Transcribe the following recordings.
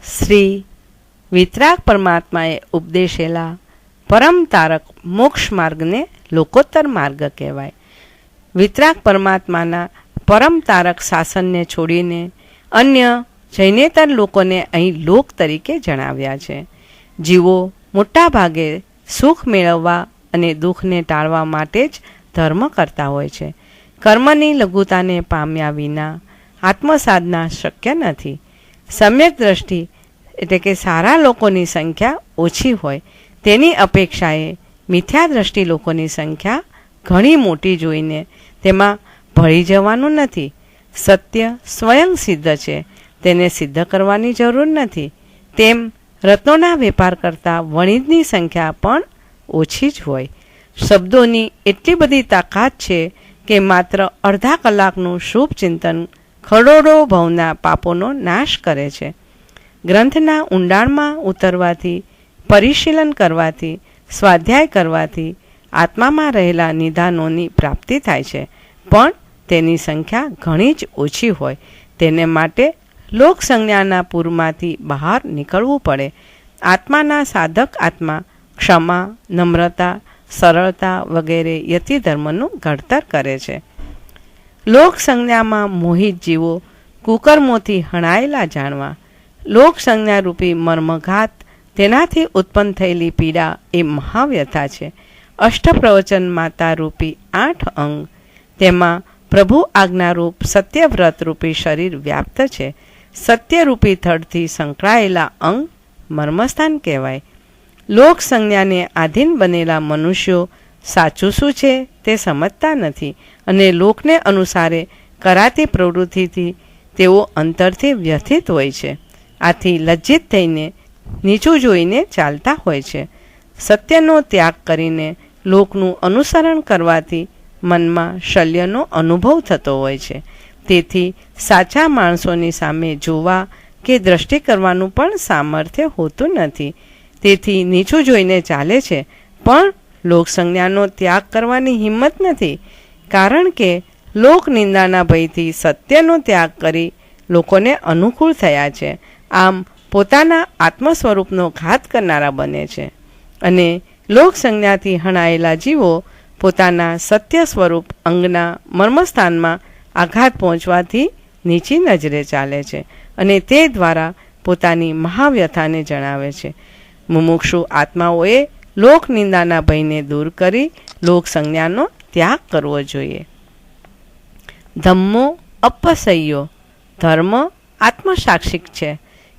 શ્રી વિતરાગ પરમાત્માએ ઉપદેશેલા પરમ તારક મોક્ષ માર્ગને લોકોત્તર માર્ગ કહેવાય. વિતરાગ પરમાત્માના પરમ તારક શાસનને છોડીને અન્ય જૈનેતર લોકોને અહીં લોક તરીકે જણાવ્યા છે. જીવો મોટા ભાગે સુખ મેળવવા અને દુઃખને ટાળવા માટે જ ધર્મ કરતા હોય છે. કર્મની લઘુતાને પામ્યા વિના આત્મસાધના શક્ય નથી. સમ્યક દ્રષ્ટિ એટલે કે સારા લોકોની સંખ્યા ઓછી હોય તેની અપેક્ષાએ મિથ્યા દ્રષ્ટિ લોકોની સંખ્યા ઘણી મોટી જોઈને તેમાં ભળી જવાનું નથી. સત્ય સ્વયં સિદ્ધ છે, તેને સિદ્ધ કરવાની જરૂર નથી. તેમ રત્નોના વેપાર કરતા વણિજની સંખ્યા પણ ઓછી જ હોય. શબ્દોની એટલી બધી તાકાત છે કે માત્ર અડધા કલાકનું શુભ ચિંતન કરોડો ભવના પાપોનો નાશ કરે છે. ગ્રંથના ઊંડાણમાં ઉતરવાથી, પરિશીલન કરવાથી, સ્વાધ્યાય કરવાથી આત્મામાં રહેલા નિદાનોની પ્રાપ્તિ થાય છે, પણ તેની સંખ્યા ઘણી જ ઓછી હોય. તેને માટે લોક સંજ્ઞાના પૂરમાંથી બહાર નીકળવું પડે. આત્માના સાધક આત્મા ક્ષમા, નમ્રતા, સરળતા વગેરે યતિ ધર્મનું ઘડતર કરે છે. લોક સંજ્ઞામાં મોહિત જીવો કુકર્મોથી હણાયેલા જાણવા. લોક સંજ્ઞારૂપી મર્મઘાત, તેનાથી ઉત્પન્ન થયેલી પીડા એ મહાવ્યથા છે. અષ્ટપ્રવચન માતા રૂપી 8 અંગ, તેમાં પ્રભુ આજ્ઞારૂપ સત્યવ્રત રૂપી શરીર વ્યાપ્ત છે. સત્યરૂપી થડથી સંકળાયેલા અંગ મર્મસ્થાન કહેવાય. લોક સંજ્ઞાને આધીન બનેલા મનુષ્યો સાચું શું છે તે સમજતા નથી અને લોકને અનુસારે કરાતી પ્રવૃત્તિથી તેઓ અંતરથી વ્યથિત હોય છે. આથી લજ્જિત થઈને નીચું જોઈને ચાલતા હોય છે. સત્યનો ત્યાગ કરીને લોકનું અનુસરણ કરવાથી મનમાં શલ્યનો અનુભવ થતો હોય છે. તેથી સાચા માણસોની સામે જોવા કે દ્રષ્ટિ કરવાનું પણ સામર્થ્ય હોતું નથી. તેથી નીચું જોઈને ચાલે છે, પણ લોકસંજ્ઞાનો ત્યાગ કરવાની હિંમત નથી. કારણ કે લોક નિંદાના ભયથી સત્યનો ત્યાગ કરી લોકોને અનુકૂળ થયા છે. આમ પોતાના આત્મ સ્વરૂપનો ઘાત કરનારા બને છે અને લોક સંજ્ઞાથી હણાયેલા જીવો પોતાના સત્ય સ્વરૂપ અંગના મર્મસ્થાનમાં આઘાત પહોંચવાથી નીચી નજરે ચાલે છે અને તે દ્વારા પોતાની મહાવ્યથાને જણાવે છે. મુમુક્ષુ આત્માઓએ લોક નિંદાના ભયને દૂર કરી લોક સંજ્ઞાનો ત્યાગ કરવો જોઈએ. ધમ્મો અપસહ્યો, ધર્મ આત્મસાક્ષિક છે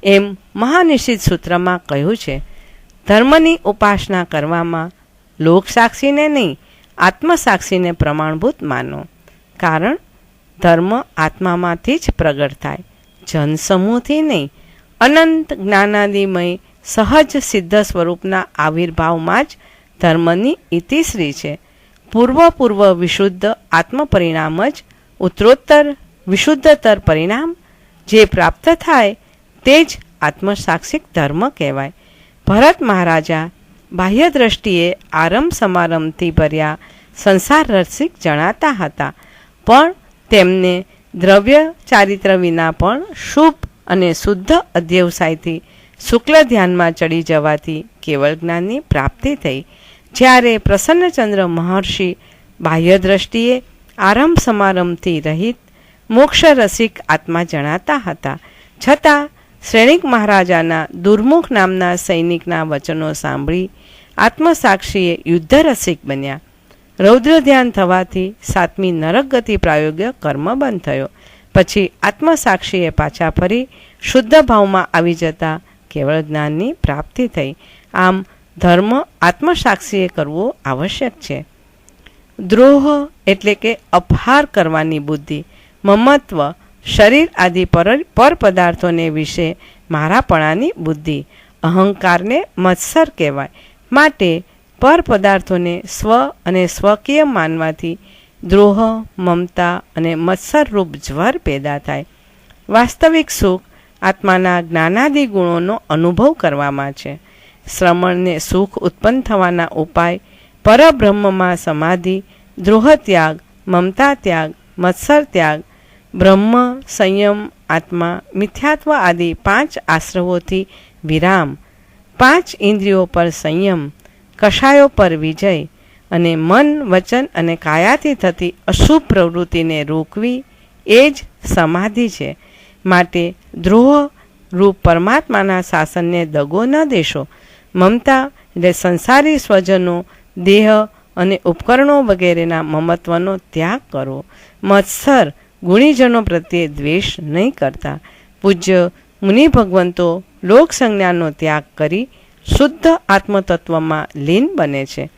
એમ મહાનિશ્ચિત સૂત્રમાં કહ્યું છે. ધર્મની ઉપાસના કરવામાં લોકસાક્ષીને નહીં, આત્મસાક્ષીને પ્રમાણભૂત માનો. કારણ ધર્મ આત્મામાંથી જ પ્રગટ થાય, જનસમૂહથી નહીં. અનંત જ્ઞાનાદિમય સહજ સિદ્ધ સ્વરૂપના આવિર્ભાવમાં જ ધર્મની ઇતિશ્રી છે. પૂર્વ વિશુદ્ધ આત્મ પરિણામ જ ઉત્તરોત્તર વિશુદ્ધતર પરિણામ જે પ્રાપ્ત થાય તે જ આત્મસાક્ષિક ધર્મ કહેવાય. ભરત મહારાજા બાહ્ય દ્રષ્ટિએ આરંભ સમારંભથી ભર્યા સંસાર રસિક જણાતા હતા, પણ તેમને દ્રવ્ય ચારિત્ર વિના પણ શુભ અને શુદ્ધ અધ્યવસાયથી શુક્લ ધ્યાનમાં ચડી જવાથી કેવળ જ્ઞાનની પ્રાપ્તિ થઈ. જ્યારે પ્રસન્નચંદ્ર મહર્ષિ બાહ્ય દ્રષ્ટિએ આરંભ સમારંભથી રહિત મોક્ષ રસિક આત્મા જણાતા હતા, છતાં શ્રેણિક મહારાજાના દુર્મુખ નામના સૈનિકના વચનો સાંભળી આત્મસાક્ષીએ યુદ્ધ રસિક બન્યા. રૌદ્ર ધ્યાન થવાથી 7મી નરક ગતિ પ્રાયોગ્ય કર્મ બંધ થયો. પછી આત્મસાક્ષીએ પાછા ફરી શુદ્ધ ભાવમાં આવી જતા કેવળ જ્ઞાનની પ્રાપ્તિ થઈ. આમ ધર્મ આત્મસાક્ષીએ કરવો આવશ્યક છે. દ્રોહ એટલે કે અપહાર કરવાની બુદ્ધિ, મમત્વ, શરીર આદિ પર પદાર્થોને વિશે મારાપણાની બુદ્ધિ, અહંકારને મત્સર કહેવાય. માટે પર પદાર્થોને સ્વ અને સ્વકીય માનવાથી દ્રોહ, મમતા અને મત્સરરૂપ જ્વર પેદા થાય. વાસ્તવિક સુખ આત્માના જ્ઞાનાદિ ગુણોનો અનુભવ કરવામાં છે. શ્રમણને સુખ ઉત્પન્ન થવાના ઉપાય પરબ્રહ્મમાં સમાધિ, દ્રોહ ત્યાગ, મમતા ત્યાગ, મત્સર ત્યાગ, બ્રહ્મ, સંયમ, આત્મા, મિથ્યાત્વ આદિ 5 આશ્રવોથી વિરામ, 5 ઇન્દ્રિયો પર સંયમ, કષાયો પર વિજય અને મન, વચન અને કાયાથી થતી અશુભ પ્રવૃત્તિને રોકવી એ જ સમાધિ છે. માટે દ્રોહ રૂપ પરમાત્માના શાસનને દગો ન દેશો. મમતા એટલે સંસારી સ્વજનો, દેહ અને ઉપકરણો વગેરેના મમત્વનો ત્યાગ કરો. મત્સર ગુણીજનો પ્રત્યે દ્વેષ નહીં કરતા. પૂજ્ય મુનિ ભગવંતો લોક સંજ્ઞાનો ત્યાગ કરી શુદ્ધ આત્મતત્વમાં લીન બને છે.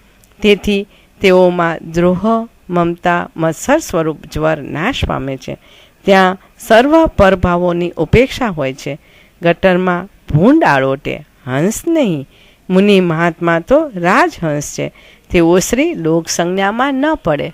તેથી તેઓમાં દ્રોહ, મમતા, મત્સર સ્વરૂપ જ્વર નાશ પામે છે. ત્યાં સર્વ પરભાવોની ઉપેક્ષા હોય છે. ગટરમાં ભૂંડ આળોટે, હંસ નહીં. મુનિ મહાત્મા તો રાજહંસ છે. તેઓ શ્રી લોક સંજ્ઞામાં ન પડે.